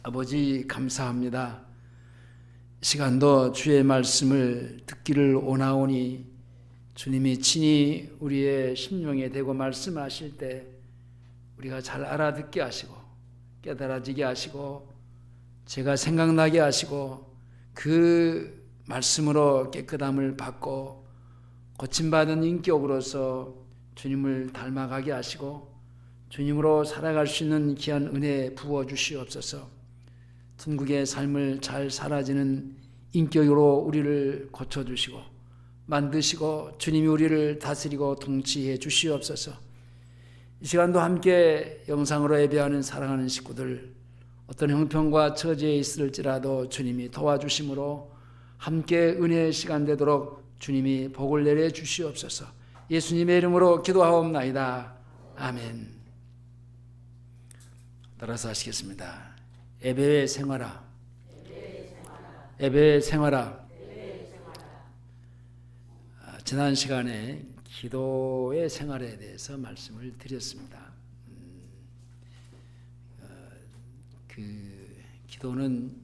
아버지 감사합니다. 시간도 주의 말씀을 듣기를 원하오니 주님이 친히 우리의 심령에 대고 말씀하실 때 우리가 잘 알아듣게 하시고 깨달아지게 하시고 제가 생각나게 하시고 그 말씀으로 깨끗함을 받고 고침받은 인격으로서 주님을 닮아가게 하시고 주님으로 살아갈 수 있는 귀한 은혜 부어주시옵소서. 천국의 삶을 잘 살아지는 인격으로 우리를 고쳐주시고 만드시고 주님이 우리를 다스리고 통치해 주시옵소서. 이 시간도 함께 영상으로 예배하는 사랑하는 식구들 어떤 형편과 처지에 있을지라도 주님이 도와주심으로 함께 은혜의 시간 되도록 주님이 복을 내려 주시옵소서. 예수님의 이름으로 기도하옵나이다. 아멘. 따라서 하시겠습니다. 예배의 생활아, 예배의 생활아. 지난 시간에 기도의 생활에 대해서 말씀을 드렸습니다. 그 기도는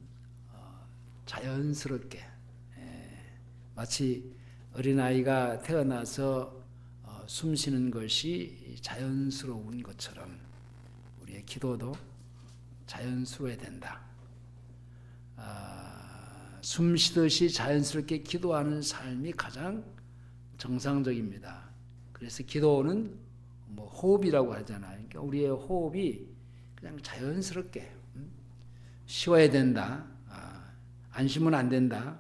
자연스럽게 마치 어린아이가 태어나서 숨 쉬는 것이 자연스러운 것처럼 우리의 기도도 자연스러워야 된다. 숨 쉬듯이 자연스럽게 기도하는 삶이 가장 정상적입니다. 그래서 기도는 호흡이라고 하잖아요. 그러니까 우리의 호흡이 그냥 자연스럽게 쉬어야 된다. 안 쉬면 안 된다.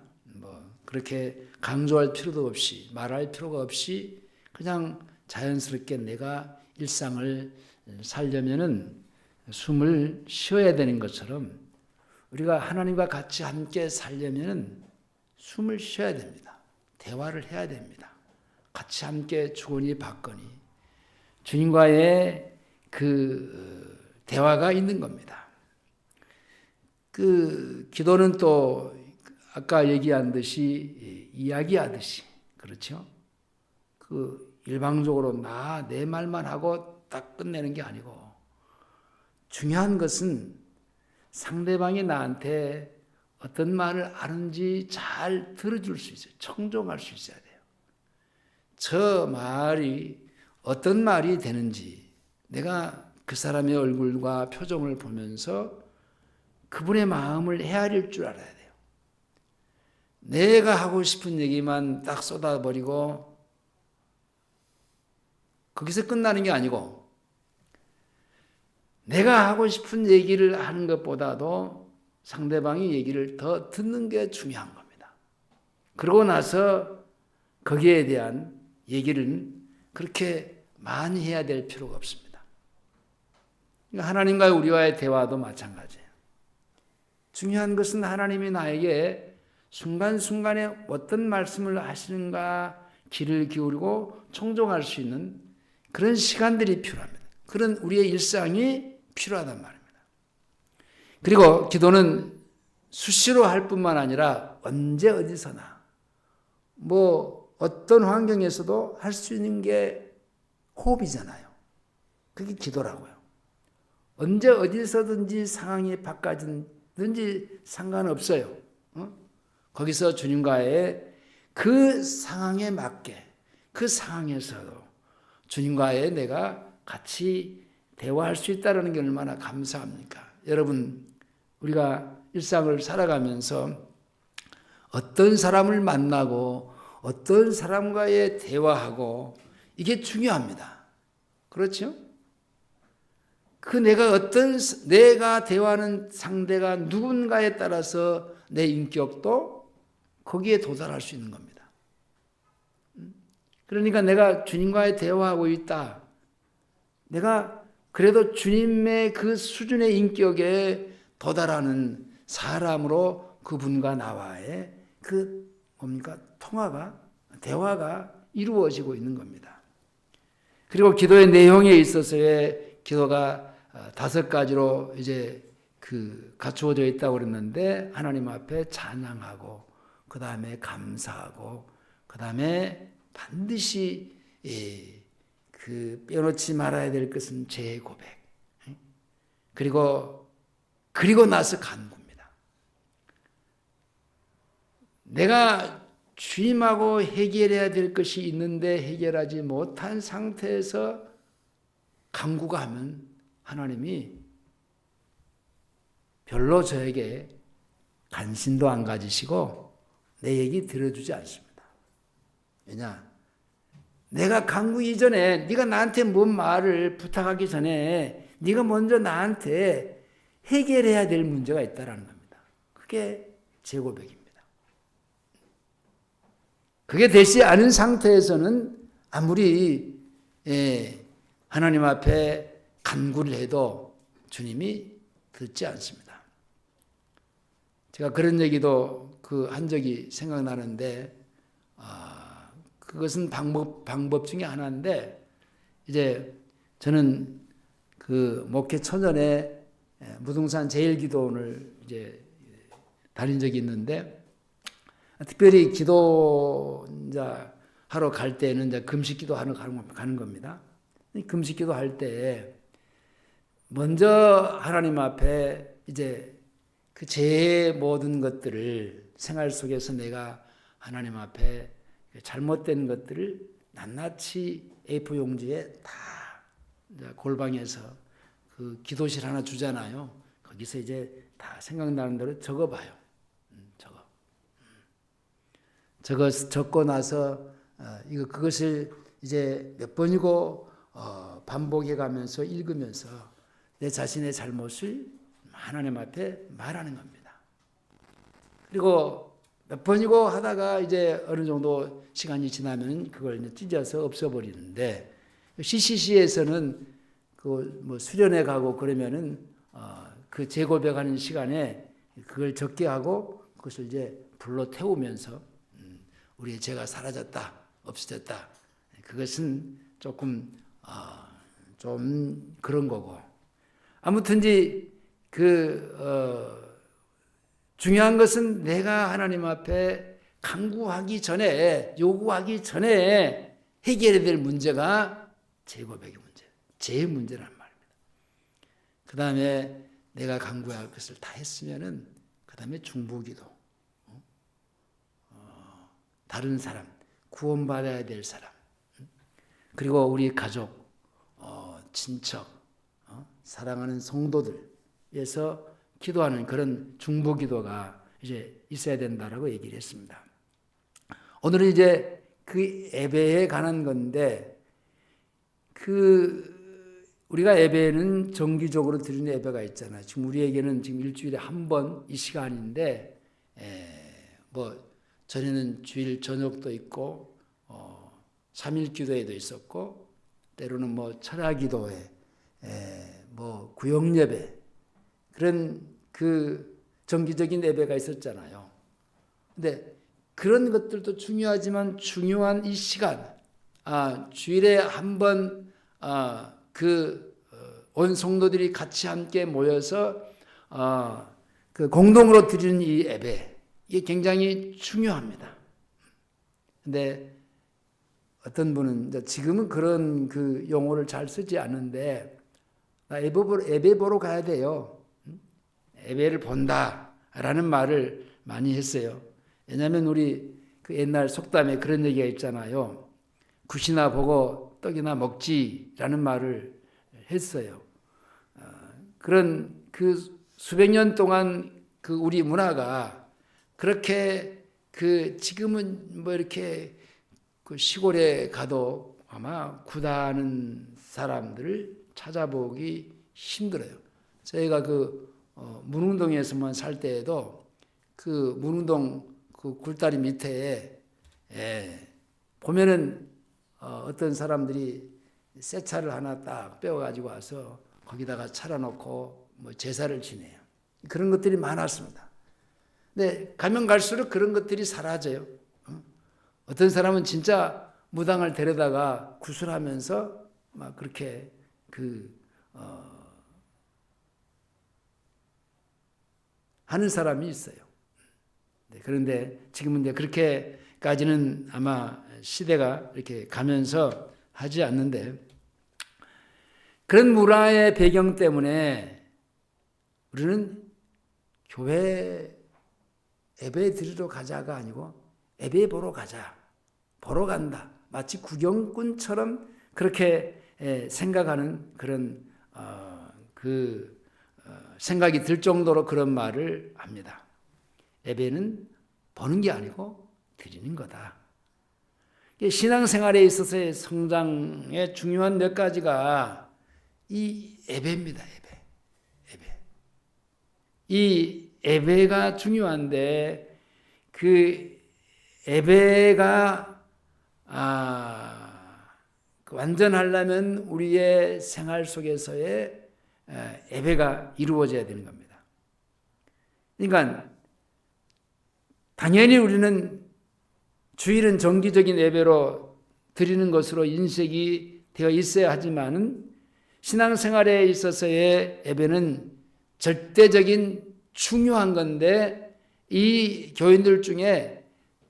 그렇게 강조할 필요도 없이 말할 필요가 없이 그냥 자연스럽게 내가 일상을 살려면은 숨을 쉬어야 되는 것처럼 우리가 하나님과 같이 함께 살려면은 숨을 쉬어야 됩니다. 대화를 해야 됩니다. 같이 함께 주거니 받거니 주님과의 그 대화가 있는 겁니다. 그 기도는 또 아까 얘기한 듯이 이야기하듯이 그렇죠? 그 일방적으로 내 말만 하고 딱 끝내는 게 아니고 중요한 것은 상대방이 나한테 어떤 말을 하는지 잘 들어줄 수 있어요. 청종할 수 있어야 돼요. 저 말이 어떤 말이 되는지 내가 그 사람의 얼굴과 표정을 보면서 그분의 마음을 헤아릴 줄 알아야 돼요. 내가 하고 싶은 얘기만 딱 쏟아버리고 거기서 끝나는 게 아니고 내가 하고 싶은 얘기를 하는 것보다도 상대방이 얘기를 더 듣는 게 중요한 겁니다. 그러고 나서 거기에 대한 얘기를 그렇게 많이 해야 될 필요가 없습니다. 그러니까 하나님과 우리와의 대화도 마찬가지예요. 중요한 것은 하나님이 나에게 순간순간에 어떤 말씀을 하시는가 귀를 기울이고 청종할 수 있는 그런 시간들이 필요합니다. 그런 우리의 일상이 필요하단 말입니다. 그리고 기도는 수시로 할 뿐만 아니라 언제 어디서나 어떤 환경에서도 할 수 있는 게 호흡이잖아요. 그게 기도라고요. 언제 어디서든지 상황이 바꿔지든지 상관없어요. 거기서 주님과의 그 상황에 맞게 그 상황에서도 주님과의 내가 같이 대화할 수 있다는 게 얼마나 감사합니까? 여러분, 우리가 일상을 살아가면서 어떤 사람을 만나고 어떤 사람과의 대화하고 이게 중요합니다. 그렇죠? 내가 대화하는 상대가 누군가에 따라서 내 인격도 거기에 도달할 수 있는 겁니다. 그러니까 내가 주님과의 대화하고 있다. 내가 그래도 주님의 그 수준의 인격에 도달하는 사람으로 그분과 나와의 대화가 이루어지고 있는 겁니다. 그리고 기도의 내용에 있어서의 기도가 5가지로 이제 갖추어져 있다고 그랬는데 하나님 앞에 찬양하고 그 다음에 감사하고 그 다음에 반드시 빼놓지 말아야 될 것은 죄의 고백. 그리고 그리고 나서 간구입니다. 내가 주임하고 해결해야 될 것이 있는데 해결하지 못한 상태에서 간구가 하면 하나님이 별로 저에게 관심도 안 가지시고 내 얘기 들어주지 않습니다. 왜냐? 내가 간구 이전에 네가 나한테 뭔 말을 부탁하기 전에 네가 먼저 나한테 해결해야 될 문제가 있다는 겁니다. 그게 제 고백입니다. 그게 되지 않은 상태에서는 아무리 하나님 앞에 간구를 해도 주님이 듣지 않습니다. 제가 그런 얘기도 한 적이 생각나는데 그것은 방법 중에 하나인데 이제 저는 그 목회 초전에 무등산 제일기도원을 이제 다닌 적이 있는데 특별히 기도 하러 갈 때는 이제 금식 기도하러 가는 겁니다. 금식 기도할 때 먼저 하나님 앞에 이제 그 제 모든 것들을 생활 속에서 내가 하나님 앞에 잘못된 것들을 낱낱이 A4 용지에 다 골방에서 그 기도실 하나 주잖아요. 거기서 이제 다 생각나는 대로 적어봐요. 적고 나서 그것을 이제 몇 번이고 반복해 가면서 읽으면서 내 자신의 잘못을 하나님 앞에 말하는 겁니다. 그리고 몇 번이고 하다가 이제 어느 정도 시간이 지나면 그걸 이제 찢어서 없애버리는데 CCC에서는 그 뭐 수련회 가고 그러면은 그 재고백하는 시간에 그걸 적게 하고 그것을 이제 불로 태우면서 우리의 죄가 사라졌다, 없어졌다. 그것은 조금 좀 그런 거고. 아무튼지 중요한 것은 내가 하나님 앞에 간구하기 전에, 요구하기 전에 해결해야 될 문제가 제 고백의 문제, 제 문제란 말입니다. 그 다음에 내가 간구할 것을 다 했으면은 그 다음에 중보기도. 다른 사람, 구원받아야 될 사람, 그리고 우리 가족, 친척, 사랑하는 성도들에서 기도하는 그런 중보 기도가 이제 있어야 된다라고 얘기를 했습니다. 오늘은 이제 그 예배에 관한 건데, 우리가 예배는 정기적으로 드리는 예배가 있잖아요. 지금 우리에게는 지금 일주일에 한 번 이 시간인데, 전에는 주일 저녁도 있고 3일 기도회도 있었고 때로는 철야 기도회, 구역 예배 그런 그 정기적인 예배가 있었잖아요. 근데 그런 것들도 중요하지만 중요한 이 시간, 주일에 한 번 온 성도들이 같이 함께 모여서 그 공동으로 드리는 이 예배, 이게 굉장히 중요합니다. 근데 어떤 분은 지금은 그런 그 용어를 잘 쓰지 않는데 나 예배 보러 가야 돼요. 예배를 본다라는 말을 많이 했어요. 왜냐하면 우리 그 옛날 속담에 그런 얘기가 있잖아요. 굿이나 보고 떡이나 먹지라는 말을 했어요. 그런 그 수백 년 동안 그 우리 문화가 그렇게 지금은 이렇게 그 시골에 가도 아마 굿하는 사람들을 찾아보기 힘들어요. 저희가 문흥동에서만 살 때에도 그 문흥동 그 굴다리 밑에 보면은 어떤 사람들이 새 차를 하나 딱 빼워가지고 와서 거기다가 차려놓고 제사를 지내요. 그런 것들이 많았습니다. 근데 가면 갈수록 그런 것들이 사라져요. 어떤 사람은 진짜 무당을 데려다가 구슬하면서 막 그렇게 하는 사람이 있어요. 그런데 지금은 이제 그렇게까지는 아마 시대가 이렇게 가면서 하지 않는데 그런 문화의 배경 때문에 우리는 교회 예배 드리러 가자가 아니고 예배 보러 가자. 보러 간다. 마치 구경꾼처럼 그렇게 생각하는 그런 생각이 들 정도로 그런 말을 합니다. 예배는 보는 게 아니고 드리는 거다. 신앙생활에 있어서의 성장의 중요한 몇 가지가 이 예배입니다. 예배. 이 예배가 중요한데 그 예배가 완전하려면 우리의 생활 속에서의 예배가 이루어져야 되는 겁니다. 그러니까 당연히 우리는 주일은 정기적인 예배로 드리는 것으로 인식이 되어 있어야 하지만은 신앙생활에 있어서의 예배는 절대적인 중요한 건데 이 교인들 중에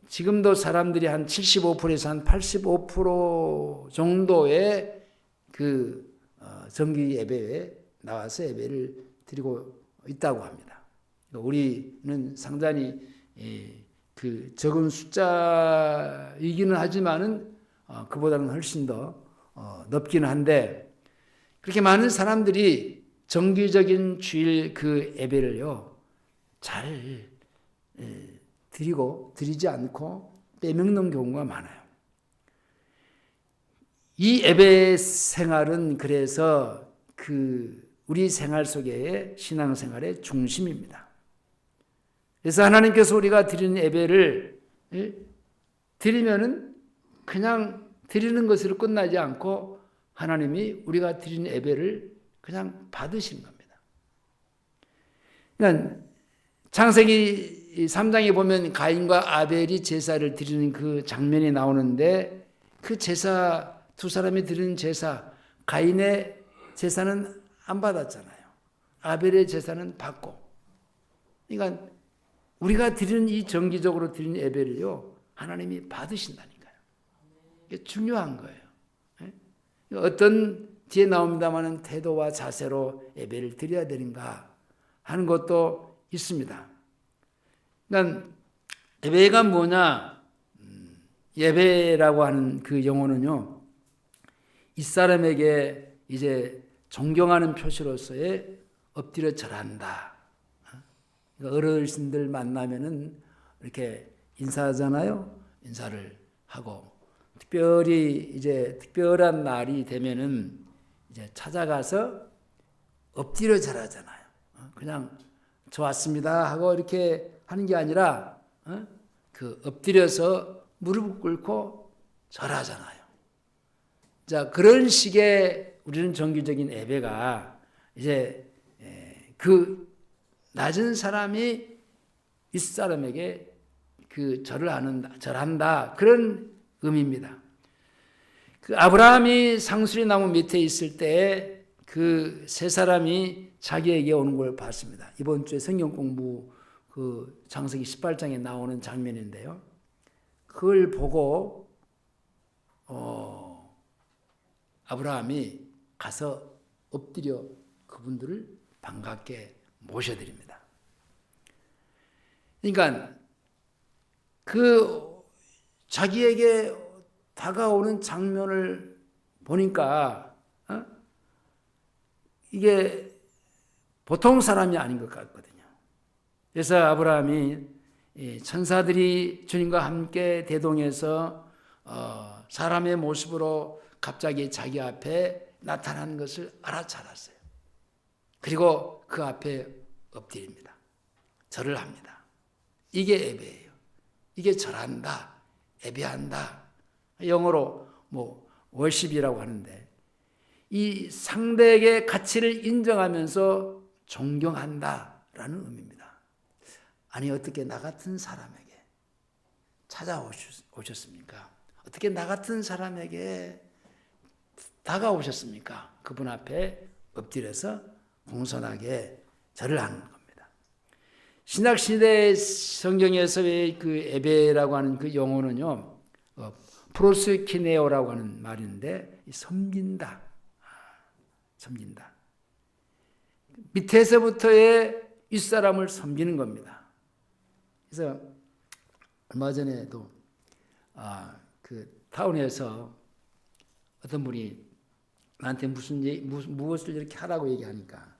지금도 사람들이 한 75%에서 한 85% 정도의 그 정기 예배에 나와서 예배를 드리고 있다고 합니다. 우리는 상당히 그 적은 숫자이기는 하지만은 그보다는 훨씬 더 높기는 한데 그렇게 많은 사람들이 정기적인 주일 그 예배를요 잘 드리지 않고 빼먹는 경우가 많아요. 이 예배 생활은 그래서 우리 생활 속의 신앙생활의 중심입니다. 그래서 하나님께서 우리가 드리는 예배를 드리면은 그냥 드리는 것으로 끝나지 않고 하나님이 우리가 드리는 예배를 그냥 받으신 겁니다. 그러니까 창세기 3장에 보면 가인과 아벨이 제사를 드리는 그 장면이 나오는데 그 제사 두 사람이 드리는 제사 가인의 제사는 안 받았잖아요. 아벨의 제사는 받고. 그러니까 우리가 드리는 이 정기적으로 드리는 예배를요 하나님이 받으신다니까요. 이게 중요한 거예요. 어떤 뒤에 나옵니다마는 태도와 자세로 예배를 드려야 되는가 하는 것도 있습니다. 그러니까 예배가 뭐냐? 예배라고 하는 그 용어는요, 이 사람에게 이제 존경하는 표시로서의 엎드려 절한다. 어르신들 만나면은 이렇게 인사하잖아요. 인사를 하고 특별히 이제 특별한 날이 되면은 이제 찾아가서 엎드려 절하잖아요. 그냥 좋았습니다 하고 이렇게 하는 게 아니라 그 엎드려서 무릎을 꿇고 절하잖아요. 자, 그런 식의 우리는 정기적인 예배가 이제 그 낮은 사람이 윗사람에게 그 절한다 그런 의미입니다. 그 아브라함이 상수리 나무 밑에 있을 때 그 세 사람이 자기에게 오는 걸 봤습니다. 이번 주에 성경 공부 그 창세기 18장에 나오는 장면인데요. 그걸 보고 아브라함이 가서 엎드려 그분들을 반갑게 모셔드립니다. 그러니까 그 자기에게 다가오는 장면을 보니까 이게 보통 사람이 아닌 것 같거든요. 그래서 아브라함이 천사들이 주님과 함께 대동해서 사람의 모습으로 갑자기 자기 앞에 나타나는 것을 알아차렸어요. 그리고 그 앞에 엎드립니다. 절을 합니다. 이게 예배예요. 이게 절한다, 예배한다. 영어로 월십이라고 하는데 이 상대에게 가치를 인정하면서 존경한다라는 의미입니다. 아니 어떻게 나 같은 사람에게 찾아오셨습니까? 어떻게 나 같은 사람에게 다가오셨습니까? 그분 앞에 엎드려서 공손하게 절을 하는 겁니다. 신약시대 성경에서의 그 예배라고 하는 그 용어는요, 프로스키네오라고 하는 말인데, 섬긴다. 밑에서부터의 윗사람을 섬기는 겁니다. 그래서 얼마 전에도 그 타운에서 어떤 분이 나한테 무엇을 이렇게 하라고 얘기하니까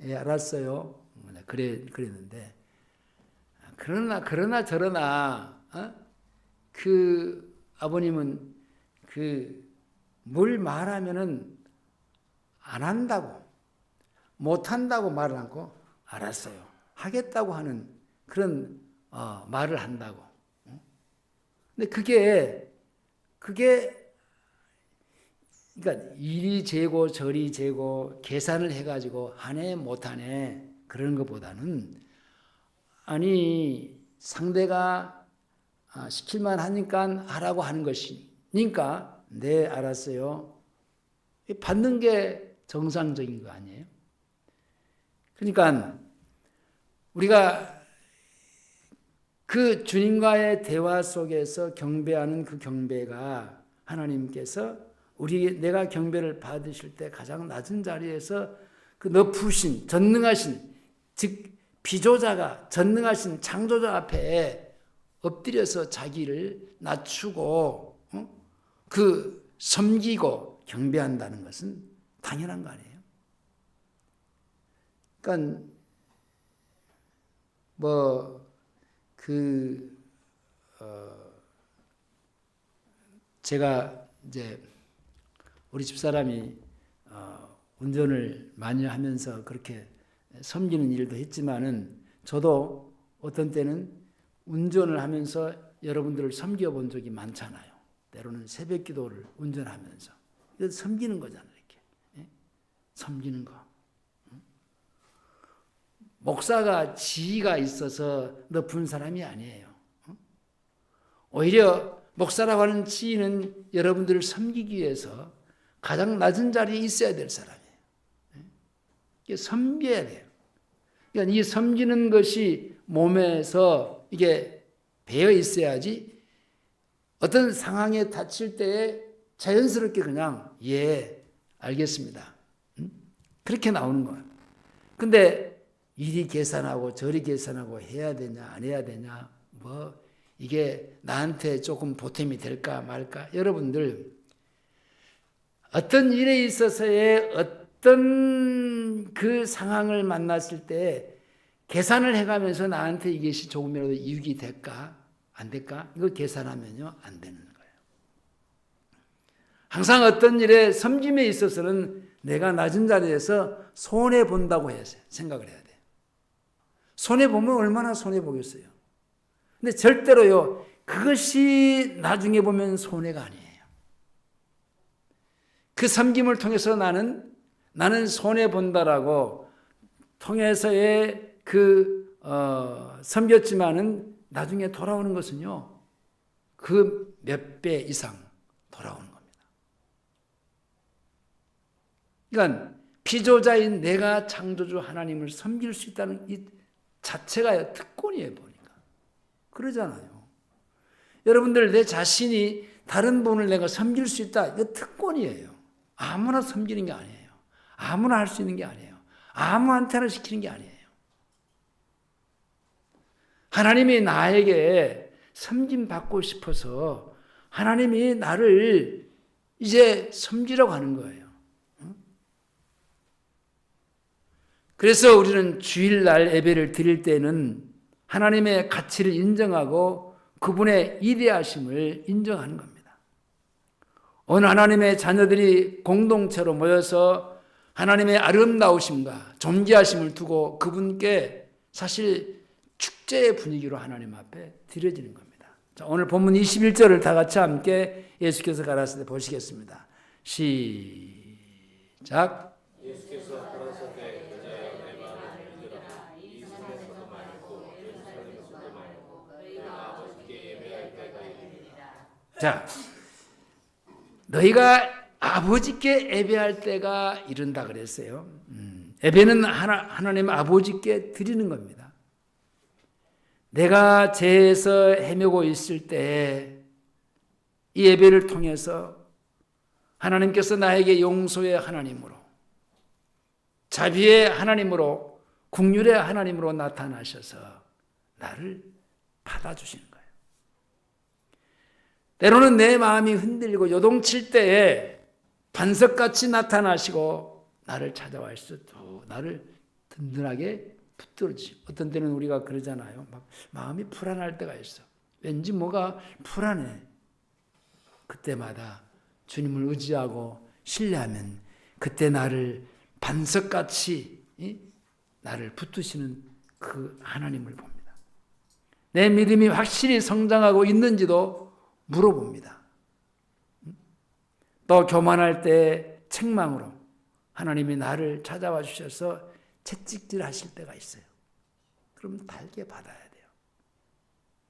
알았어요. 그랬는데 그러나 저러나 그 아버님은 뭘 말하면은 안 한다고 못 한다고 말을 않고 알았어요. 하겠다고 하는 그런 말을 한다고. 근데 그게 그러니까 이리 재고 저리 재고 계산을 해가지고 하네 못하네 그런 것보다는 아니 상대가 시킬만 하니까 하라고 하는 것이니까 네 알았어요. 받는 게 정상적인 거 아니에요? 그러니까 우리가 그 주님과의 대화 속에서 경배하는 그 경배가 하나님께서 내가 경배를 받으실 때 가장 낮은 자리에서 그 높으신 전능하신 즉 비조자가 전능하신 창조자 앞에 엎드려서 자기를 낮추고 그 섬기고 경배한다는 것은 당연한 거 아니에요? 그러니까 제가 이제 우리 집사람이 운전을 많이 하면서 그렇게 섬기는 일도 했지만은 저도 어떤 때는 운전을 하면서 여러분들을 섬겨본 적이 많잖아요. 때로는 새벽 기도를 운전하면서. 그래서 섬기는 거잖아요. 이렇게. 예? 섬기는 거. 목사가 지위가 있어서 높은 사람이 아니에요. 오히려 목사라고 하는 지위는 여러분들을 섬기기 위해서 가장 낮은 자리에 있어야 될 사람이에요. 이게 섬겨야 돼요. 그러니까 이 섬기는 것이 몸에서 이게 배어 있어야지 어떤 상황에 닥칠 때에 자연스럽게 그냥 알겠습니다. 그렇게 나오는 거예요. 근데 이리 계산하고 저리 계산하고 해야 되냐 안 해야 되냐 이게 나한테 조금 보탬이 될까 말까. 여러분들 어떤 일에 있어서의 어떤 그 상황을 만났을 때 계산을 해가면서 나한테 이것이 조금이라도 이익이 될까 안 될까 이거 계산하면요 안 되는 거예요. 항상 어떤 일에 섬김에 있어서는 내가 낮은 자리에서 손해 본다고 해서 생각을 해야 돼요. 손해 보면 얼마나 손해 보겠어요. 근데 절대로요 그것이 나중에 보면 손해가 아니에요. 그 섬김을 통해서 나는 손해 본다라고 통해서의 섬겼지만은 나중에 돌아오는 것은요 그 몇 배 이상 돌아오는 겁니다. 그러니까 피조자인 내가 창조주 하나님을 섬길 수 있다는 이 자체가 특권이에요. 보니까 그러잖아요. 여러분들 내 자신이 다른 분을 내가 섬길 수 있다 이거 특권이에요. 아무나 섬기는 게 아니에요. 아무나 할 수 있는 게 아니에요. 아무한테나 시키는 게 아니에요. 하나님이 나에게 섬김받고 싶어서 하나님이 나를 이제 섬기라고 하는 거예요. 그래서 우리는 주일날 예배를 드릴 때는 하나님의 가치를 인정하고 그분의 위대하심을 인정하는 겁니다. 온 하나님의 자녀들이 공동체로 모여서 하나님의 아름다우심과 존귀하심을 두고 그분께 사실 축제의 분위기로 하나님 앞에 드려지는 겁니다. 자, 오늘 본문 21절을 다 같이 함께 예수께서 가라사대 보시겠습니다. 시작. 예수께서 가라사대 여자여 내 마음을 믿으라. 이 산에서도 말고 예루살렘에서도 말고 내가 아버지께 예배할 때가 이르리라. 자, 너희가 아버지께 예배할 때가 이른다 그랬어요. 예배는 하나님 아버지께 드리는 겁니다. 내가 죄에서 헤매고 있을 때 이 예배를 통해서 하나님께서 나에게 용서의 하나님으로 자비의 하나님으로 국률의 하나님으로 나타나셔서 나를 받아주시는 거예요. 때로는 내 마음이 흔들리고 요동칠 때에 반석같이 나타나시고 나를 찾아와서 나를 든든하게 붙들어주시고, 어떤 때는 우리가 그러잖아요. 막 마음이 불안할 때가 있어. 왠지 뭐가 불안해. 그때마다 주님을 의지하고 신뢰하면 그때 나를 반석같이 나를 붙드시는 그 하나님을 봅니다. 내 믿음이 확실히 성장하고 있는지도 물어봅니다. 또 교만할 때 책망으로 하나님이 나를 찾아와 주셔서 채찍질 하실 때가 있어요. 그럼 달게 받아야 돼요.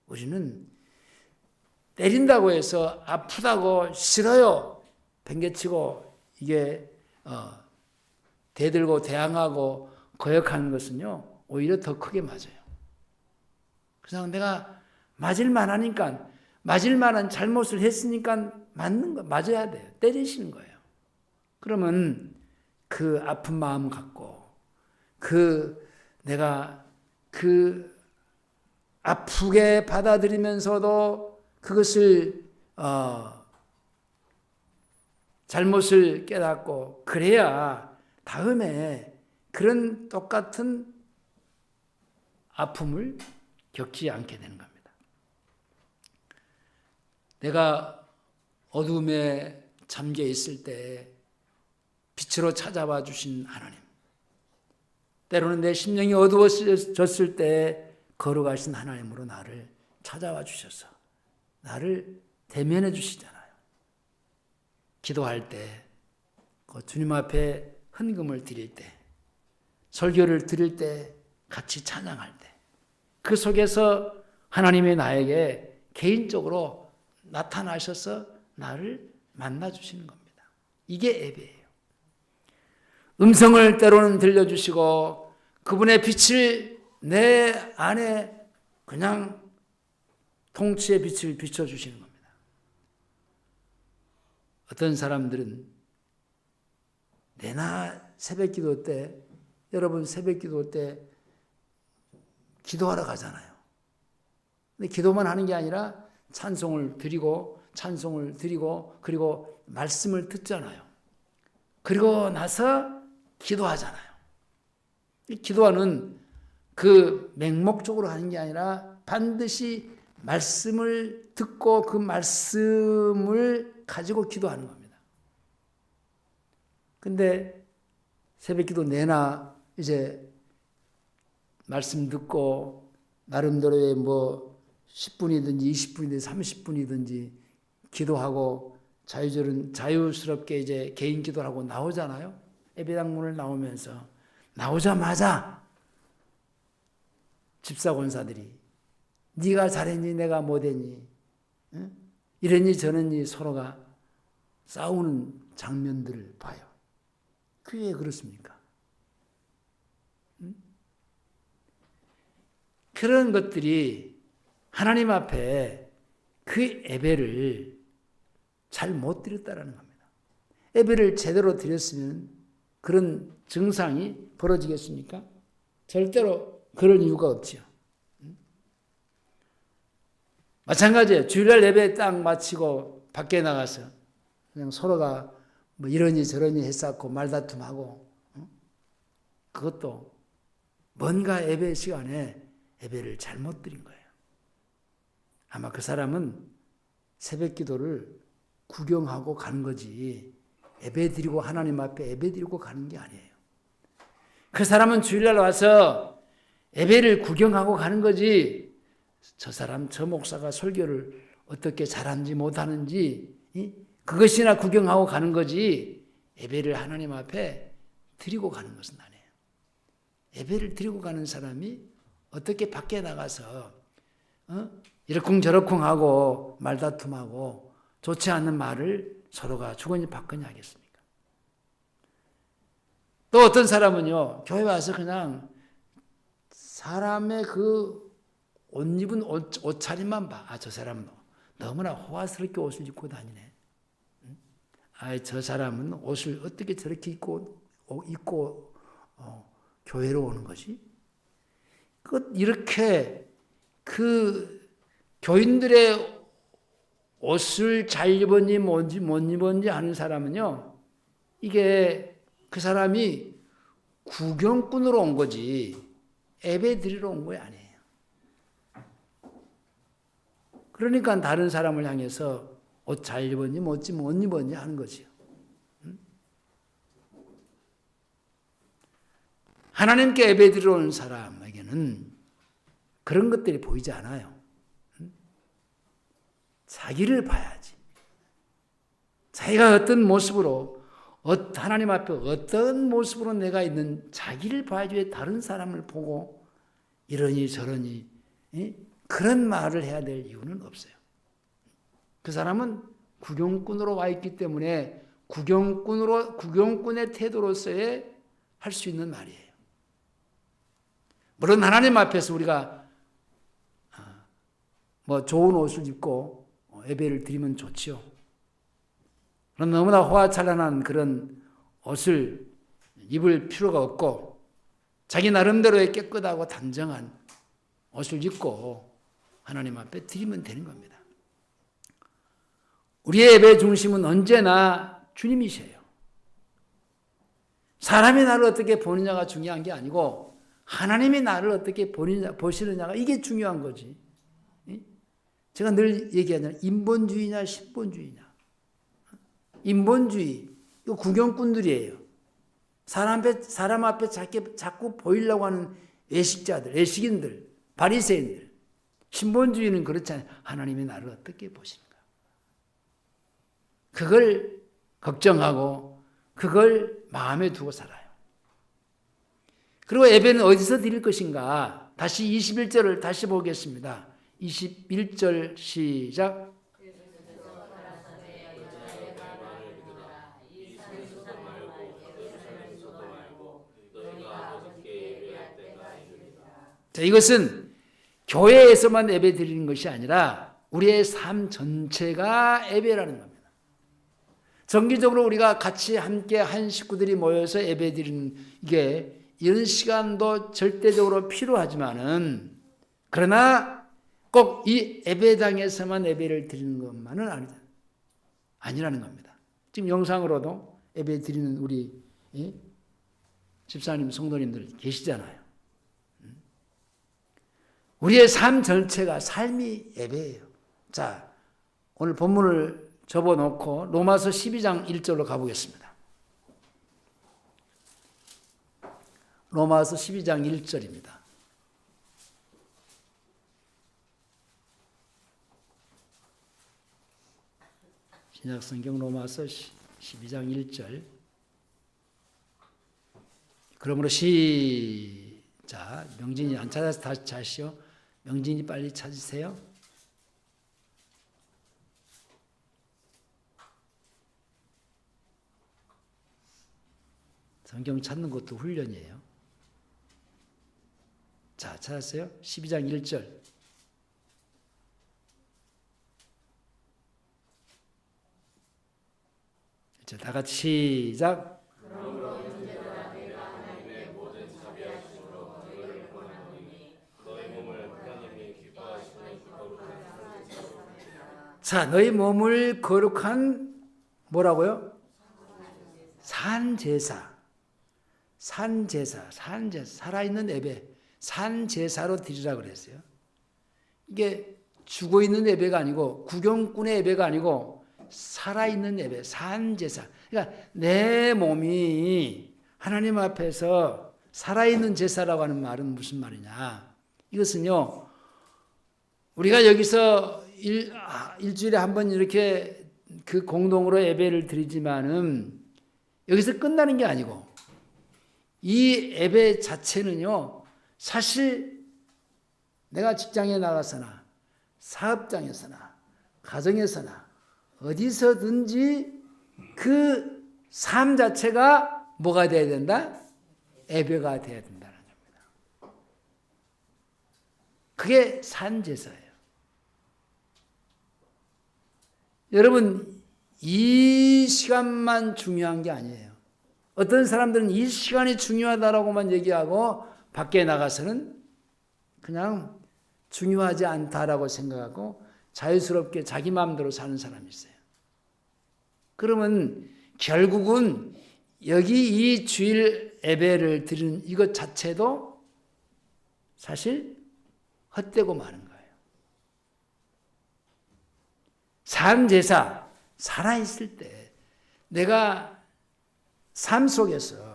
우리는 때린다고 해서 아프다고 싫어요 팽개치고 이게 대들고 대항하고 거역하는 것은요 오히려 더 크게 맞아요. 그냥 내가 맞을 만하니까, 맞을 만한 잘못을 했으니까 맞는 거 맞아야 돼요. 때리시는 거예요. 그러면 그 아픈 마음 갖고 내가 그 아프게 받아들이면서도 그것을 잘못을 깨닫고 그래야 다음에 그런 똑같은 아픔을 겪지 않게 되는 겁니다. 내가 어둠에 잠겨 있을 때 빛으로 찾아와 주신 하나님, 때로는 내 심령이 어두워졌을 때 걸어가신 하나님으로 나를 찾아와 주셔서 나를 대면해 주시잖아요. 기도할 때, 주님 앞에 헌금을 드릴 때, 설교를 드릴 때, 같이 찬양할 때, 그 속에서 하나님이 나에게 개인적으로 나타나셔서 나를 만나 주시는 겁니다. 이게 예배예요. 음성을 때로는 들려주시고 그분의 빛을 내 안에 그냥 통치의 빛을 비춰주시는 겁니다. 어떤 사람들은 내나 새벽기도 때, 여러분 새벽기도 때 기도하러 가잖아요. 근데 기도만 하는 게 아니라 찬송을 드리고 그리고 말씀을 듣잖아요. 그리고 나서 기도하잖아요. 기도하는 그 맹목적으로 하는 게 아니라 반드시 말씀을 듣고 그 말씀을 가지고 기도하는 겁니다. 근데 새벽기도 내나 이제 말씀 듣고 나름대로의 10분이든지 20분이든지 30분이든지 기도하고 자유스럽게 이제 개인 기도를 하고 나오잖아요. 예배당 문을 나오면서 나오자마자 집사 권사들이 네가 잘했니 내가 못했니 이랬니 저랬니 서로가 싸우는 장면들을 봐요. 그게 왜 그렇습니까? 그런 것들이 하나님 앞에 그 예배를 잘 못 드렸다라는 겁니다. 예배를 제대로 드렸으면 그런 증상이 벌어지겠습니까? 절대로 그럴 이유가 없지요. 마찬가지예요. 주일날 예배 딱 마치고 밖에 나가서 그냥 서로가 이러니 저러니 했었고 말다툼하고 그것도 뭔가 예배 시간에 예배를 잘못 드린 거예요. 아마 그 사람은 새벽 기도를 구경하고 가는 거지 예배 드리고 하나님 앞에 예배 드리고 가는 게 아니에요. 그 사람은 주일날 와서 예배를 구경하고 가는 거지 저 사람 저 목사가 설교를 어떻게 잘하는지 못하는지 그것이나 구경하고 가는 거지 예배를 하나님 앞에 드리고 가는 것은 아니에요. 예배를 드리고 가는 사람이 어떻게 밖에 나가서 이러쿵저러쿵 하고 말다툼하고 좋지 않은 말을 서로가 주거니 받거니 하겠습니까? 또 어떤 사람은요 교회 와서 그냥 사람의 그 옷 입은 옷차림만 봐. 아, 저 사람은 너무나 호화스럽게 옷을 입고 다니네. 아, 저 사람은 옷을 어떻게 저렇게 입고 교회로 오는 거지? 이렇게 그 교인들의 옷을 잘 입었니 못 입었니 하는 사람은요, 이게 그 사람이 구경꾼으로 온 거지 예배 드리러 온 거 아니에요. 그러니까 다른 사람을 향해서 옷 잘 입었니 못 입었니 하는 거지요. 하나님께 예배 드리러 온 사람에게는 그런 것들이 보이지 않아요. 자기를 봐야지. 자기가 어떤 모습으로, 하나님 앞에 어떤 모습으로 내가 있는 자기를 봐야지 왜 다른 사람을 보고 이러니 저러니 그런 말을 해야 될 이유는 없어요. 그 사람은 구경꾼으로 와 있기 때문에 구경꾼의 태도로서의 할 수 있는 말이에요. 물론 하나님 앞에서 우리가 좋은 옷을 입고 예배를 드리면 좋지요. 그럼 너무나 호화찬란한 그런 옷을 입을 필요가 없고 자기 나름대로의 깨끗하고 단정한 옷을 입고 하나님 앞에 드리면 되는 겁니다. 우리의 예배 중심은 언제나 주님이세요. 사람이 나를 어떻게 보느냐가 중요한 게 아니고 하나님이 나를 어떻게 보시느냐가 이게 중요한 거지. 제가 늘 얘기하잖아요. 인본주의냐 신본주의냐. 인본주의, 이거 구경꾼들이에요. 사람 앞에 자꾸 보이려고 하는 외식인들, 바리새인들. 신본주의는 그렇잖아요. 하나님이 나를 어떻게 보시는가. 그걸 걱정하고 그걸 마음에 두고 살아요. 그리고 예배는 어디서 드릴 것인가? 다시 21절을 다시 보겠습니다. 21절 시작. 자, 이것은 교회에서만 예배 드리는 것이 아니라 우리의 삶 전체가 예배라는 겁니다. 정기적으로 우리가 같이 함께 한 식구들이 모여서 예배 드리는 이게 이런 시간도 절대적으로 필요하지만은 그러나 꼭 이 예배당에서만 예배를 드리는 것만은 아니라는 겁니다. 지금 영상으로도 예배 드리는 우리 집사님, 성도님들 계시잖아요. 우리의 삶 전체가 삶이 예배예요. 자, 오늘 본문을 접어놓고 로마서 12장 1절로 가보겠습니다. 로마서 12장 1절입니다. 신약성경 로마서 12장 1절. 그러므로 시작. 명진이 안 찾아서 다시 자시오. 명진이 빨리 찾으세요. 성경 찾는 것도 훈련이에요. 자, 찾았어요? 12장 1절. 자, 다 같이 시작. 자, 너희 몸을 거룩한 뭐라고요? 산제사, 살아있는 예배, 산제사로 드리라 그랬어요. 이게 죽어있는 예배가 아니고 구경꾼의 예배가 아니고 살아있는 예배, 산제사. 그러니까 내 몸이 하나님 앞에서 살아있는 제사라고 하는 말은 무슨 말이냐. 이것은요, 우리가 여기서 일주일에 한 번 이렇게 그 공동으로 예배를 드리지만은 여기서 끝나는 게 아니고 이 예배 자체는요, 사실 내가 직장에 나가서나 사업장에서나 가정에서나 어디서든지 그 삶 자체가 뭐가 돼야 된다? 예배가 돼야 된다는 겁니다. 그게 산제사예요. 여러분, 이 시간만 중요한 게 아니에요. 어떤 사람들은 이 시간이 중요하다라고만 얘기하고 밖에 나가서는 그냥 중요하지 않다라고 생각하고 자유스럽게 자기 마음대로 사는 사람이 있어요. 그러면 결국은 여기 이 주일 예배를 드리는 이것 자체도 사실 헛되고 마는 거예요. 삶제사, 살아있을 때 내가 삶 속에서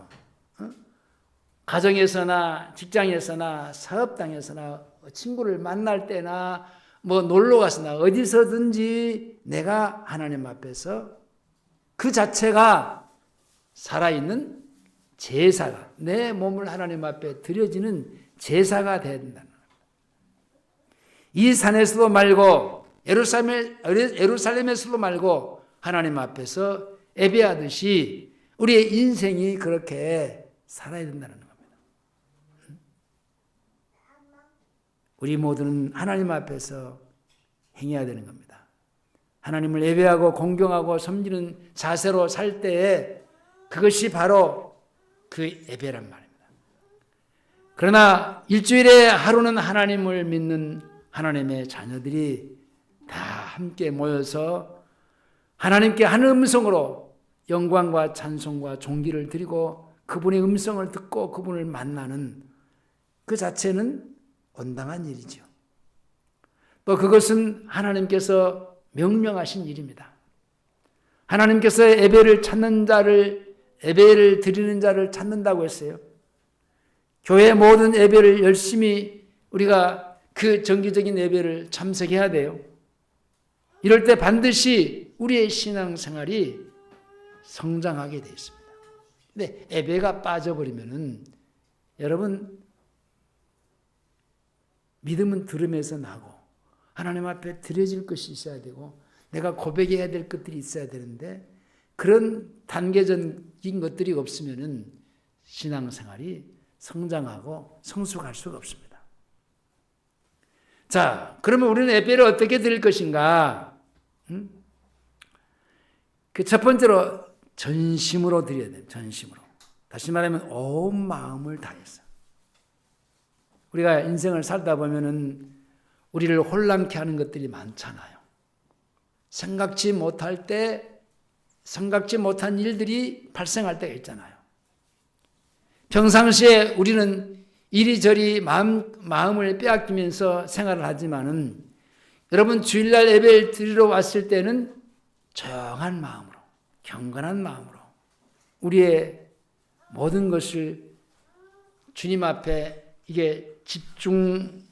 가정에서나 직장에서나 사업당에서나 친구를 만날 때나 뭐 놀러 가서나 어디서든지 내가 하나님 앞에서 그 자체가 살아있는 제사가, 내 몸을 하나님 앞에 드려지는 제사가 되어야 된다는 겁니다. 이 산에서도 말고 예루살렘에서도 말고 하나님 앞에서 예배하듯이 우리의 인생이 그렇게 살아야 된다는 겁니다. 우리 모두는 하나님 앞에서 행해야 되는 겁니다. 하나님을 예배하고 공경하고 섬기는 자세로 살 때에 그것이 바로 그 예배란 말입니다. 그러나 일주일에 하루는 하나님을 믿는 하나님의 자녀들이 다 함께 모여서 하나님께 한 음성으로 영광과 찬송과 존귀를 드리고 그분의 음성을 듣고 그분을 만나는 그 자체는 온당한 일이죠. 또 그것은 하나님께서 명령하신 일입니다. 하나님께서 예배를 찾는 자를, 예배를 드리는 자를 찾는다고 했어요. 교회 모든 예배를 열심히 우리가 그 정기적인 예배를 참석해야 돼요. 이럴 때 반드시 우리의 신앙생활이 성장하게 되어 있습니다. 근데 예배가 빠져버리면은 여러분 믿음은 들음에서 나고 하나님 앞에 드려질 것이 있어야 되고 내가 고백해야 될 것들이 있어야 되는데 그런 단계적인 것들이 없으면은 신앙생활이 성장하고 성숙할 수가 없습니다. 자, 그러면 우리는 예배를 어떻게 드릴 것인가? 그 첫 번째로 전심으로 드려야 돼요. 전심으로. 다시 말하면 온 마음을 다해서. 우리가 인생을 살다 보면은 우리를 혼란케 하는 것들이 많잖아요. 생각지 못할 때, 생각지 못한 일들이 발생할 때가 있잖아요. 평상시에 우리는 이리저리 마음을 빼앗기면서 생활을 하지만은 여러분 주일날 예배를 드리러 왔을 때는 조용한 마음으로, 경건한 마음으로 우리의 모든 것을 주님 앞에 이게 집중해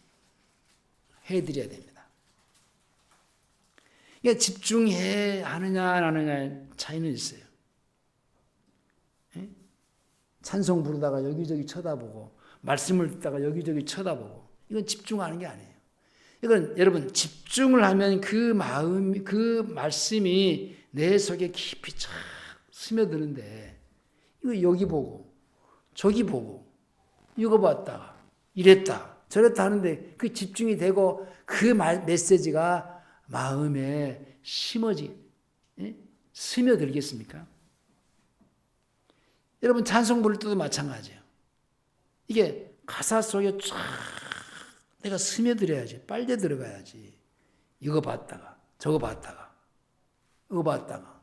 드려야 됩니다. 이게 집중해 하느냐 안 하느냐 차이는 있어요. 찬송 부르다가 여기저기 쳐다보고 말씀을 듣다가 여기저기 쳐다보고 이건 집중하는 게 아니에요. 이건 여러분 집중을 하면 그 마음, 그 말씀이 내 속에 깊이 쫙 스며드는데 이거 여기 보고 저기 보고 이거 봤다가 이랬다 저랬다 하는데 그 집중이 되고 그 메시지가 마음에 스며들겠습니까? 여러분 찬송 부를 때도 마찬가지예요. 이게 가사 속에 쫙 내가 스며들어야지, 빨려 들어가야지. 이거 봤다가 저거 봤다가 이거 봤다가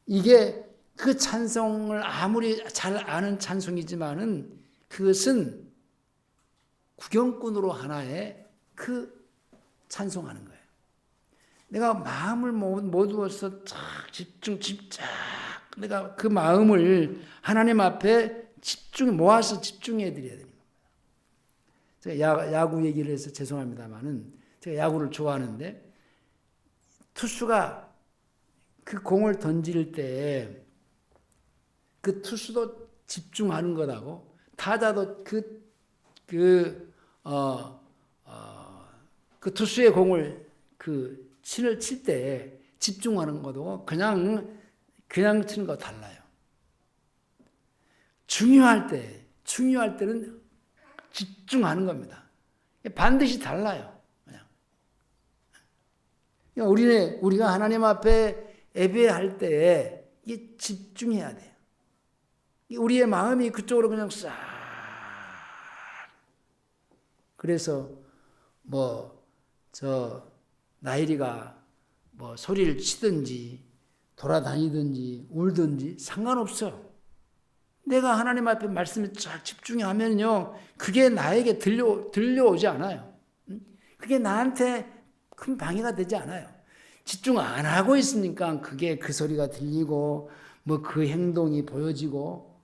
이게 그 찬송을 아무리 잘 아는 찬송이지만은 그것은 구경꾼으로 하나의 그 찬송하는 거예요. 내가 마음을 모두어서 쫙 집중 내가 그 마음을 하나님 앞에 모아서 집중해 드려야 됩니다. 제가 야구 얘기를 해서 죄송합니다만은 제가 야구를 좋아하는데 투수가 그 공을 던질 때 그 투수도 집중하는 것하고 타자도 그 투수의 공을 그 신을 칠 때 집중하는 것하고 그냥 치는 거 달라요. 중요할 때는 집중하는 겁니다. 반드시 달라요. 그냥. 우리가 하나님 앞에 예배할 때에 이게 집중해야 돼요. 우리의 마음이 그쪽으로 그냥 싹 그래서 나일이가 소리를 치든지 돌아다니든지 울든지 상관없어. 내가 하나님 앞에 말씀에 쫙 집중하면요, 그게 나에게 들려오지 않아요. 그게 나한테 큰 방해가 되지 않아요. 집중 안 하고 있으니까 그게 그 소리가 들리고 그 행동이 보여지고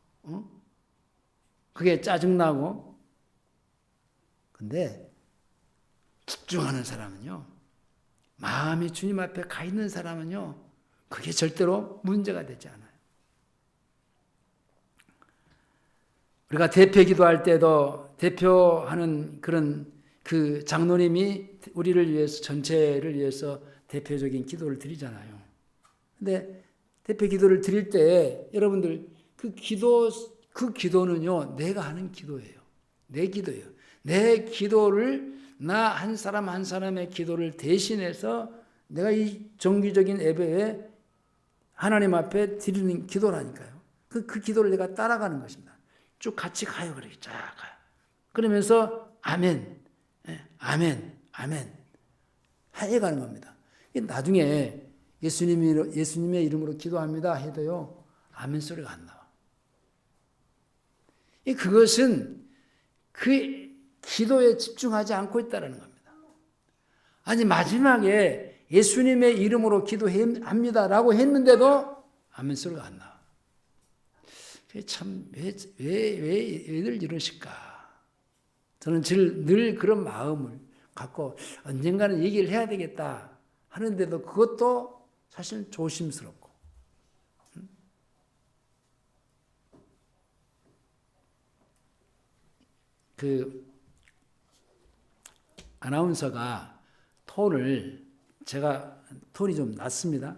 그게 짜증나고. 근데 집중하는 사람은요, 마음이 주님 앞에 가 있는 사람은요, 그게 절대로 문제가 되지 않아요. 우리가 대표 기도할 때도 대표하는 그런 그 장로님이 우리를 위해서, 전체를 위해서 대표적인 기도를 드리잖아요. 근데 대표 기도를 드릴 때 여러분들 그 기도는요, 내가 하는 기도예요. 내 기도예요. 내 기도를, 나 한 사람 한 사람의 기도를 대신해서 내가 이 정기적인 예배에 하나님 앞에 드리는 기도라니까요. 그 기도를 내가 따라가는 것입니다. 쭉 같이 가요. 그렇게 쫙 가요. 그러면서 아멘, 아멘, 아멘 해가는 겁니다. 나중에 예수님의 이름으로 기도합니다 해도요, 아멘 소리가 안 나와. 그것은 그 기도에 집중하지 않고 있다는 겁니다. 아니, 마지막에 예수님의 이름으로 기도합니다라고 했는데도 아멘 소리가 안 나와. 참, 왜들 이러실까? 저는 늘 그런 마음을 갖고 언젠가는 얘기를 해야 되겠다 하는데도 그것도 사실 조심스럽고. 그 아나운서가 제가 톤이 좀 낮습니다.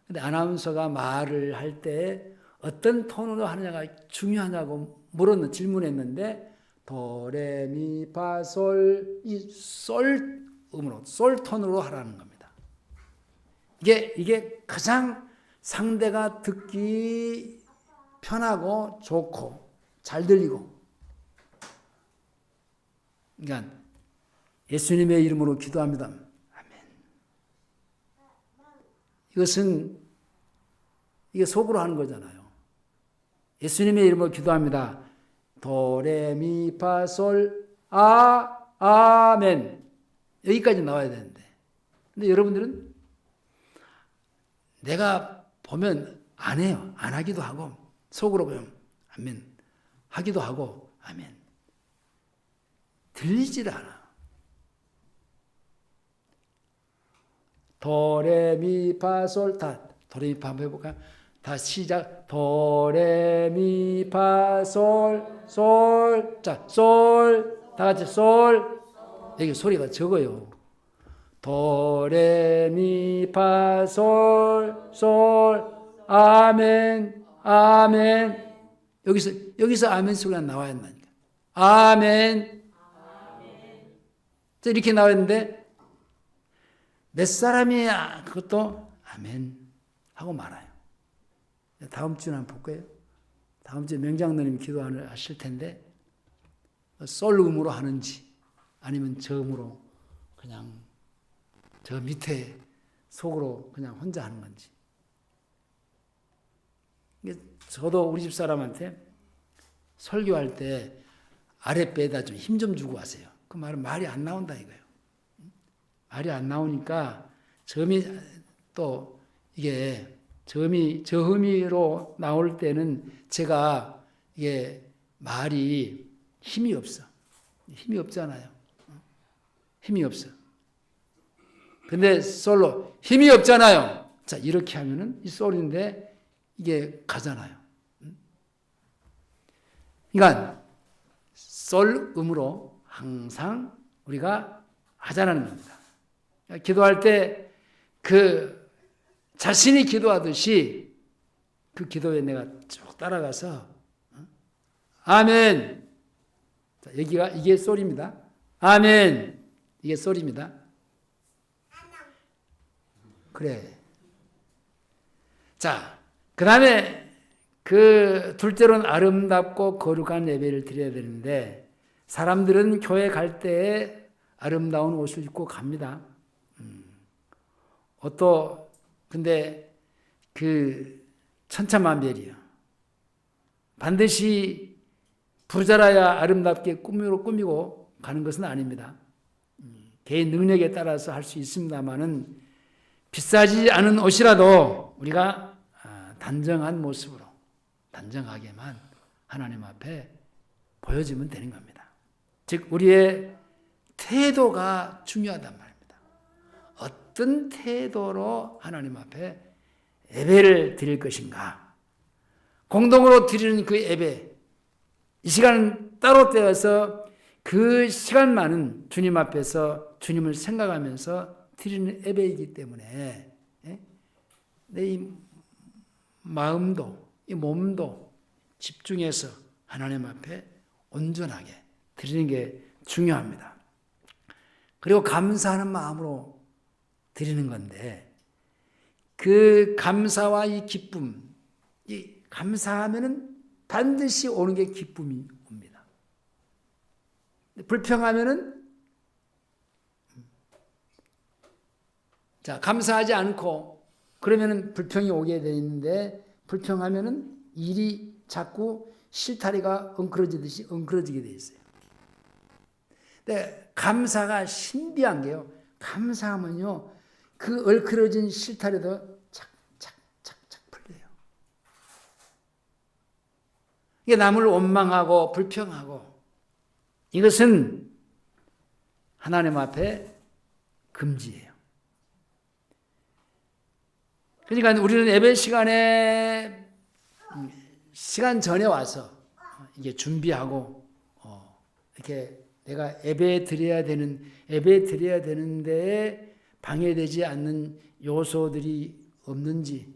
근데 아나운서가 말을 할 때 어떤 톤으로 하느냐가 중요하냐고 질문했는데, 도레미파솔, 이 솔 음으로, 솔 톤으로 하라는 겁니다. 이게 가장 상대가 듣기 편하고 좋고 잘 들리고. 그러니까 예수님의 이름으로 기도합니다. 아멘. 이게 속으로 하는 거잖아요. 예수님의 이름으로 기도합니다. 도레미파솔 아멘. 여기까지 나와야 되는데. 근데 여러분들은 내가 보면 안 해요. 안 하기도 하고 속으로 그냥 아멘 하기도 하고 아멘. 들리질 않아. 도레미파솔 도레미파 한번 해볼까요? 다 시작. 도레미파솔 솔. 자, 솔. 다 같이 솔. 여기 소리가 적어요. 도레미파솔 솔. 아멘. 아멘. 여기서 아멘 소리가 나와야 한다니까. 아멘. 이렇게 나왔는데 몇 사람이 그것도 아멘 하고 말아요. 다음 주는 한번 볼까요? 다음 주에 명장로님 기도하실 텐데 솔 음으로 하는지 아니면 저음으로 그냥 저 밑에 속으로 그냥 혼자 하는 건지. 저도 우리 집 사람한테 설교할 때 아랫배에다 좀 힘 좀 주고 하세요. 그 말은 말이 안 나온다 이거예요. 말이 안 나오니까 저음이 또 이게 저음으로 나올 때는 제가 이게 말이 힘이 없어. 힘이 없잖아요. 힘이 없어. 근데 솔로 힘이 없잖아요. 자, 이렇게 하면은 이 솔인데 이게 가잖아요. 그러니까 솔 음으로 항상 우리가 하자라는 겁니다. 기도할 때 자신이 기도하듯이 그 기도에 내가 쭉 따라가서 아멘. 자, 이게 솔입니다. 아멘. 이게 솔입니다. 그래. 자, 그 다음에 둘째로는 아름답고 거룩한 예배를 드려야 되는데, 사람들은 교회 갈 때 아름다운 옷을 입고 갑니다. 옷도 근데 그 천차만별이요. 반드시 부자라야 아름답게 꾸미고 가는 것은 아닙니다. 개인 능력에 따라서 할 수 있습니다만은 비싸지 않은 옷이라도 우리가 단정한 모습으로 단정하게만 하나님 앞에 보여지면 되는 겁니다. 즉 우리의 태도가 중요하단 말입니다. 어떤 태도로 하나님 앞에 예배를 드릴 것인가. 공동으로 드리는 그 예배, 이 시간은 따로 떼어서 그 시간만은 주님 앞에서 주님을 생각하면서 드리는 예배이기 때문에 내 이 마음도 이 몸도 집중해서 하나님 앞에 온전하게 드리는 게 중요합니다. 그리고 감사하는 마음으로 드리는 건데 그 감사와 이 기쁨, 이 감사하면은 반드시 오는 게 기쁨이 옵니다. 불평하면은 자, 감사하지 않고 그러면은 불평이 오게 돼 있는데 불평하면은 일이 자꾸 실타리가 엉클어지게 돼 있어요. 근데 감사가 신비한 게요. 감사하면요. 그 엉클어진 실타리도 착착착착 풀려요. 이게 남을 원망하고 불평하고 이것은 하나님 앞에 금지예요. 그러니까 우리는 예배 시간에 시간 전에 와서 이게 준비하고 이렇게 내가 예배 드려야 되는데 방해되지 않는 요소들이 없는지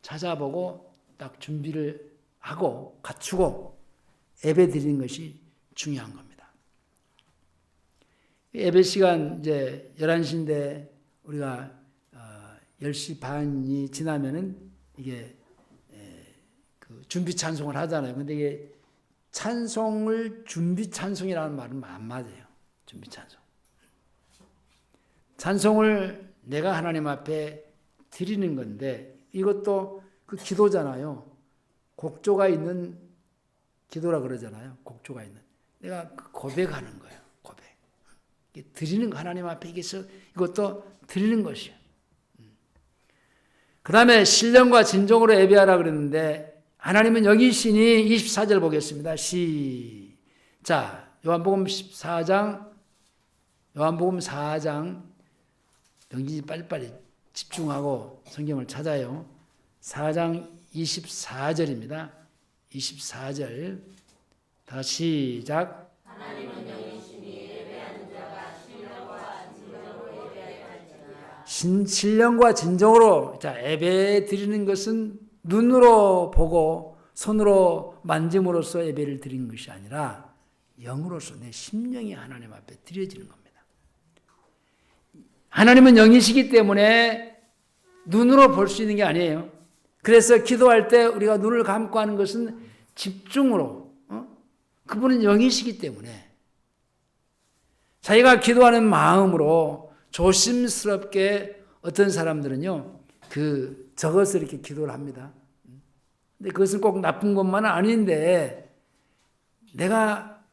찾아보고 딱 준비를 하고 갖추고 예배 드리는 것이 중요한 겁니다. 예배 시간 이제 11시인데 우리가 10시 반이 지나면은 이게 그 준비 찬송을 하잖아요. 근데 이게 찬송을 준비 찬송이라는 말은 안 맞아요. 준비 찬송. 찬송을 내가 하나님 앞에 드리는 건데 이것도 그 기도잖아요. 곡조가 있는 기도라 그러잖아요. 곡조가 있는. 내가 고백하는 거예요. 고백. 드리는 거 하나님 앞에 이것도 드리는 것이에요. 그 다음에 신령과 진정으로 예배하라 그랬는데 하나님은 여기시니 24절 보겠습니다. 시작. 요한복음 4장 영진이 빨리빨리 집중하고 성경을 찾아요. 4장 24절입니다. 24절 다시 시작. 하나님은 영이시니 예배하는 자가 신령과 진정으로 자, 예배 드리는 것은 눈으로 보고 손으로 만짐으로써 예배를 드리는 것이 아니라 영으로서 내 심령이 하나님 앞에 드려지는 겁니다. 하나님은 영이시기 때문에 눈으로 볼 수 있는 게 아니에요. 그래서 기도할 때 우리가 눈을 감고 하는 것은 집중으로 그분은 영이시기 때문에 자기가 기도하는 마음으로 조심스럽게 어떤 사람들은요 저것을 이렇게 기도를 합니다. 근데 그것은 꼭 나쁜 것만은 아닌데 내가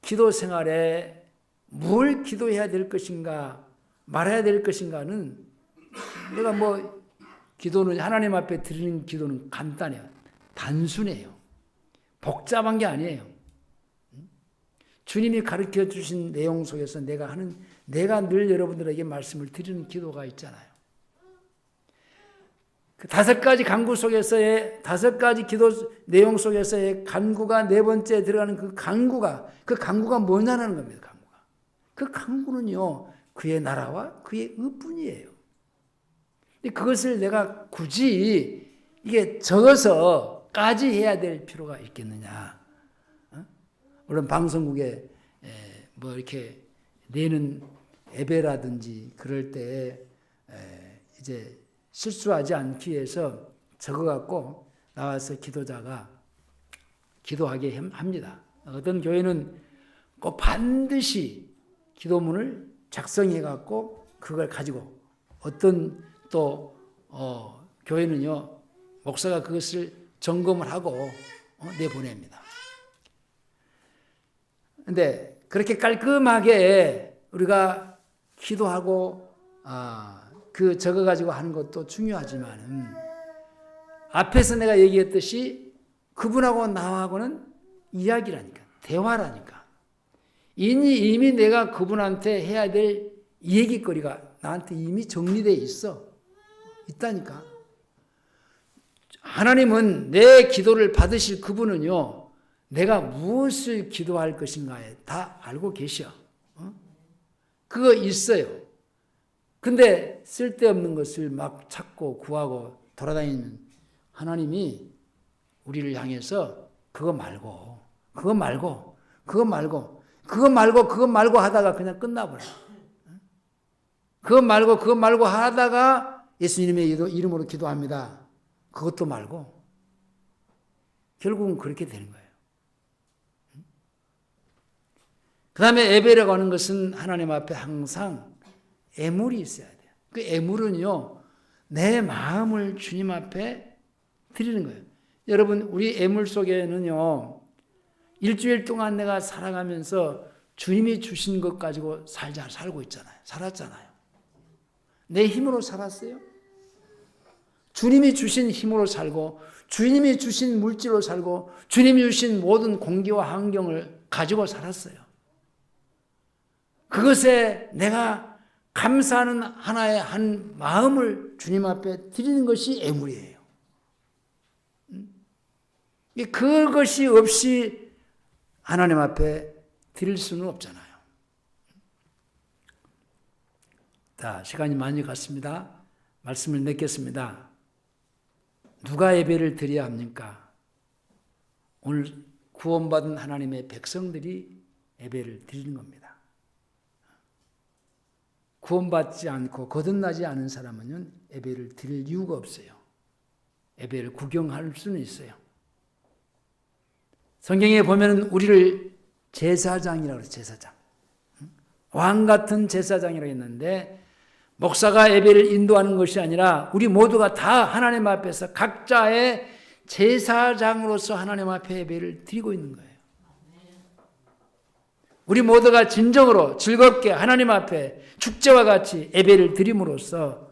기도 생활에 뭘 기도해야 될 것인가 말해야 될 것인가는 내가 기도는 하나님 앞에 드리는 기도는 간단해요. 단순해요. 복잡한 게 아니에요. 주님이 가르쳐 주신 내용 속에서 내가 늘 여러분들에게 말씀을 드리는 기도가 있잖아요. 그 5가지 간구 속에서의 5가지 기도 내용 속에서의 간구가 4번째 들어가는 그 간구가 뭐냐는 겁니다. 그 간구는요 그의 나라와 그의 의뿐이에요. 그것을 내가 굳이 이게 적어서까지 해야 될 필요가 있겠느냐? 물론 방송국에 이렇게 내는 예배라든지 그럴 때 이제 실수하지 않기 위해서 적어갖고 나와서 기도자가 기도하게 합니다. 어떤 교회는 꼭 반드시 기도문을 작성해 갖고 그걸 가지고 어떤 또 교회는요 목사가 그것을 점검을 하고 내보냅니다. 근데 그렇게 깔끔하게 우리가 기도하고 그 적어가지고 하는 것도 중요하지만 앞에서 내가 얘기했듯이 그분하고 나하고는 이야기라니까, 대화라니까. 이미 내가 그분한테 해야 될 얘기거리가 나한테 이미 정리되어 있다니까. 하나님은 내 기도를 받으실 그분은요, 내가 무엇을 기도할 것인가에 다 알고 계셔. 그거 있어요. 근데 쓸데없는 것을 막 찾고 구하고 돌아다니는 하나님이 우리를 향해서 그거 말고 하다가 그냥 끝나버려. 그거 말고 하다가 예수님의 이름으로 기도합니다. 그것도 말고 결국은 그렇게 되는 거예요. 그 다음에 예배라고 하는 것은 하나님 앞에 항상 애물이 있어야 돼요. 그 애물은요, 내 마음을 주님 앞에 드리는 거예요. 여러분, 우리 애물 속에는요, 일주일 동안 내가 살아가면서 주님이 주신 것 가지고 살고 있잖아요. 살았잖아요. 내 힘으로 살았어요. 주님이 주신 힘으로 살고, 주님이 주신 물질로 살고, 주님이 주신 모든 공기와 환경을 가지고 살았어요. 그것에 내가 감사하는 하나의 한 마음을 주님 앞에 드리는 것이 애물이에요. 그것이 없이 하나님 앞에 드릴 수는 없잖아요. 자, 시간이 많이 갔습니다. 말씀을 맺겠습니다. 누가 예배를 드려야 합니까? 오늘 구원받은 하나님의 백성들이 예배를 드리는 겁니다. 구원받지 않고 거듭나지 않은 사람은 예배를 드릴 이유가 없어요. 예배를 구경할 수는 있어요. 성경에 보면 우리를 제사장이라고 해요. 제사장. 왕 같은 제사장이라고 했는데 목사가 예배를 인도하는 것이 아니라 우리 모두가 다 하나님 앞에서 각자의 제사장으로서 하나님 앞에 예배를 드리고 있는 거예요. 우리 모두가 진정으로 즐겁게 하나님 앞에 축제와 같이 예배를 드림으로써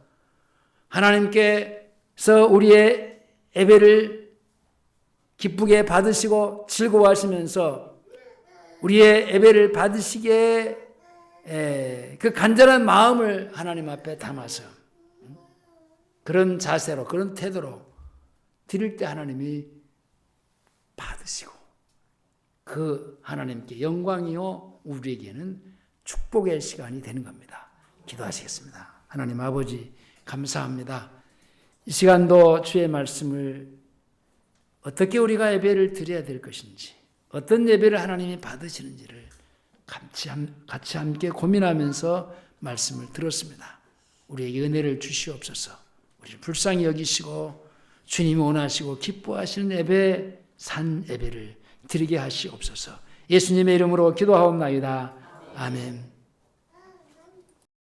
하나님께서 우리의 예배를 기쁘게 받으시고 즐거워하시면서 우리의 예배를 받으시기에 그 간절한 마음을 하나님 앞에 담아서 그런 자세로 그런 태도로 드릴 때 하나님이 받으시고 그 하나님께 영광이요 우리에게는 축복의 시간이 되는 겁니다. 기도하시겠습니다. 하나님 아버지 감사합니다. 이 시간도 주의 말씀을 어떻게 우리가 예배를 드려야 될 것인지 어떤 예배를 하나님이 받으시는지를 같이 함께 고민하면서 말씀을 들었습니다. 우리에게 은혜를 주시옵소서. 우리를 불쌍히 여기시고 주님이 원하시고 기뻐하시는 예배 산 예배를 드리게 하시옵소서. 예수님의 이름으로 기도하옵나이다. 아멘.